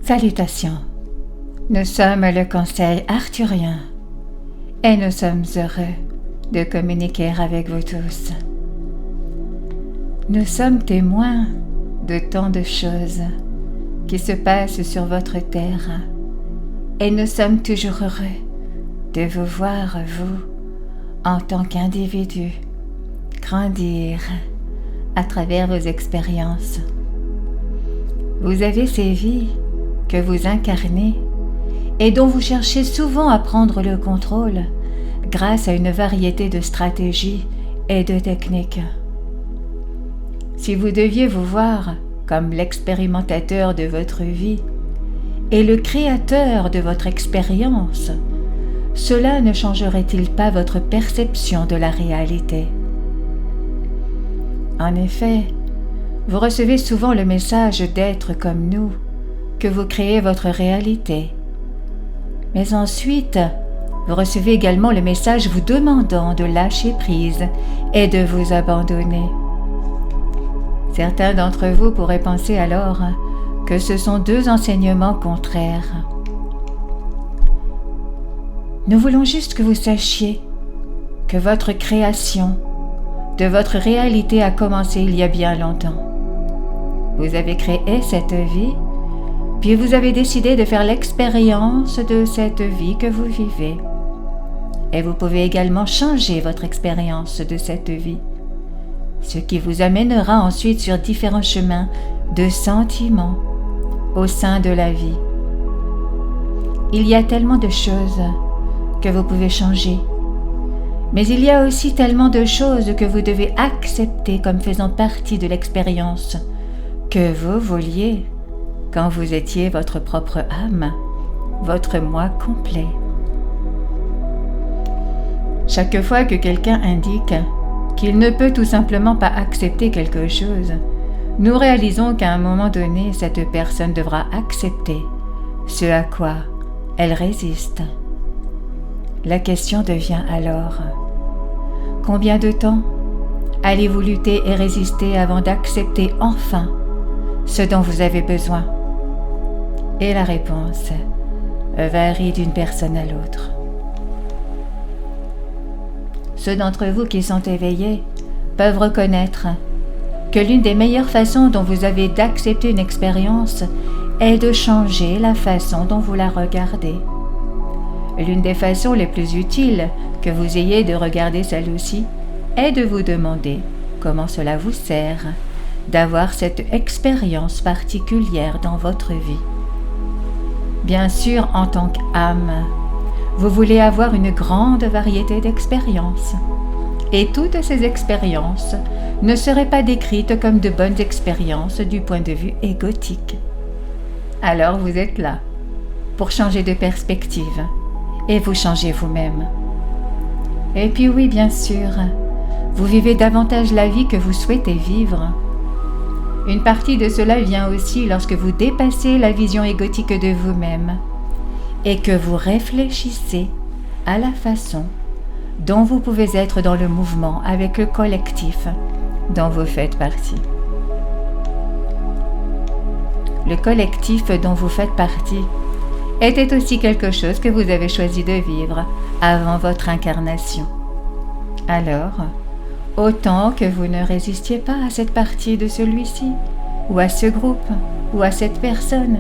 Salutations, nous sommes le Conseil arthurien et nous sommes heureux de communiquer avec vous tous. Nous sommes témoins de tant de choses qui se passent sur votre terre et nous sommes toujours heureux de vous voir, vous, en tant qu'individu, grandir à travers vos expériences. Vous avez ces vies que vous incarnez et dont vous cherchez souvent à prendre le contrôle grâce à une variété de stratégies et de techniques. Si vous deviez vous voir comme l'expérimentateur de votre vie et le créateur de votre expérience, cela ne changerait-il pas votre perception de la réalité? En effet, vous recevez souvent le message d'être comme nous, que vous créez votre réalité. Mais ensuite, vous recevez également le message vous demandant de lâcher prise et de vous abandonner. Certains d'entre vous pourraient penser alors que ce sont deux enseignements contraires. Nous voulons juste que vous sachiez que votre création de votre réalité a commencé il y a bien longtemps. Vous avez créé cette vie, puis vous avez décidé de faire l'expérience de cette vie que vous vivez. Et vous pouvez également changer votre expérience de cette vie, ce qui vous amènera ensuite sur différents chemins de sentiments au sein de la vie. Il y a tellement de choses que vous pouvez changer, mais il y a aussi tellement de choses que vous devez accepter comme faisant partie de l'expérience que vous vouliez quand vous étiez votre propre âme, votre moi complet. Chaque fois que quelqu'un indique qu'il ne peut tout simplement pas accepter quelque chose, nous réalisons qu'à un moment donné, cette personne devra accepter ce à quoi elle résiste. La question devient alors: combien de temps allez-vous lutter et résister avant d'accepter enfin ce dont vous avez besoin? Et la réponse varie d'une personne à l'autre. Ceux d'entre vous qui sont éveillés peuvent reconnaître que l'une des meilleures façons dont vous avez d'accepter une expérience est de changer la façon dont vous la regardez. L'une des façons les plus utiles que vous ayez de regarder celle-ci est de vous demander comment cela vous sert d'avoir cette expérience particulière dans votre vie. Bien sûr, en tant qu'âme, vous voulez avoir une grande variété d'expériences. Et toutes ces expériences ne seraient pas décrites comme de bonnes expériences du point de vue égotique. Alors vous êtes là pour changer de perspective et vous changez vous-même. Et puis oui, bien sûr, vous vivez davantage la vie que vous souhaitez vivre. Une partie de cela vient aussi lorsque vous dépassez la vision égotique de vous-même et que vous réfléchissez à la façon dont vous pouvez être dans le mouvement avec le collectif dont vous faites partie. Le collectif dont vous faites partie était aussi quelque chose que vous avez choisi de vivre avant votre incarnation. Alors, autant que vous ne résistiez pas à cette partie de celui-ci, ou à ce groupe, ou à cette personne,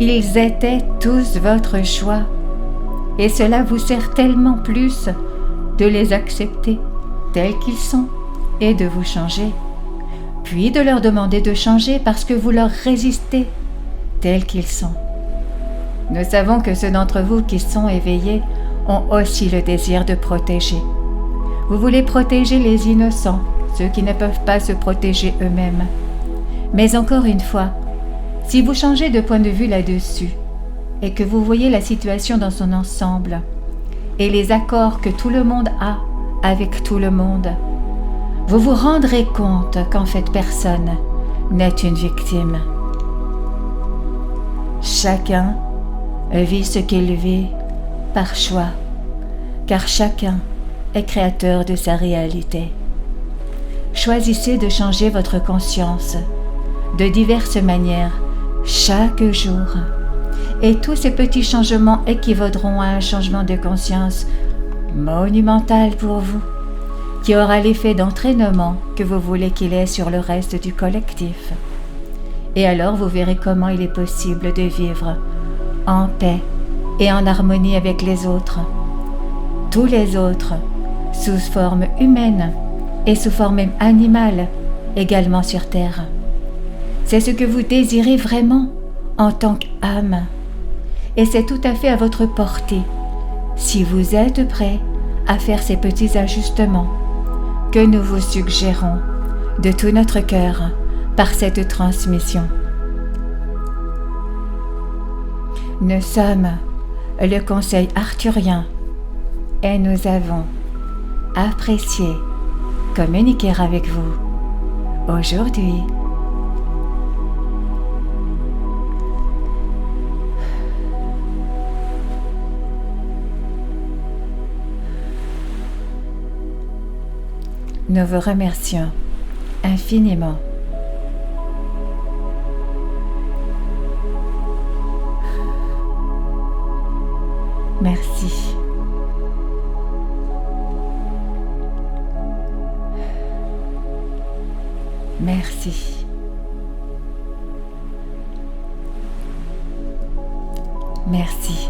ils étaient tous votre choix. Et cela vous sert tellement plus de les accepter tels qu'ils sont et de vous changer, puis de leur demander de changer parce que vous leur résistez tels qu'ils sont. Nous savons que ceux d'entre vous qui sont éveillés ont aussi le désir de protéger. Vous voulez protéger les innocents, ceux qui ne peuvent pas se protéger eux-mêmes. Mais encore une fois, si vous changez de point de vue là-dessus et que vous voyez la situation dans son ensemble et les accords que tout le monde a avec tout le monde, vous vous rendrez compte qu'en fait personne n'est une victime. Chacun vit ce qu'il vit par choix, car chacun est créateur de sa réalité. Choisissez de changer votre conscience de diverses manières chaque jour Et tous ces petits changements équivaudront à un changement de conscience monumental pour vous, qui aura l'effet d'entraînement que vous voulez qu'il ait sur le reste du collectif. Et alors vous verrez comment il est possible de vivre en paix et en harmonie avec les autres, tous les autres, sous forme humaine et sous forme animale, également sur Terre. C'est ce que vous désirez vraiment en tant qu'âme. Et c'est tout à fait à votre portée, si vous êtes prêt à faire ces petits ajustements que nous vous suggérons de tout notre cœur par cette transmission. Nous sommes le Conseil arthurien et nous avons apprécié communiquer avec vous aujourd'hui. Nous vous remercions infiniment. Merci. Merci. Merci.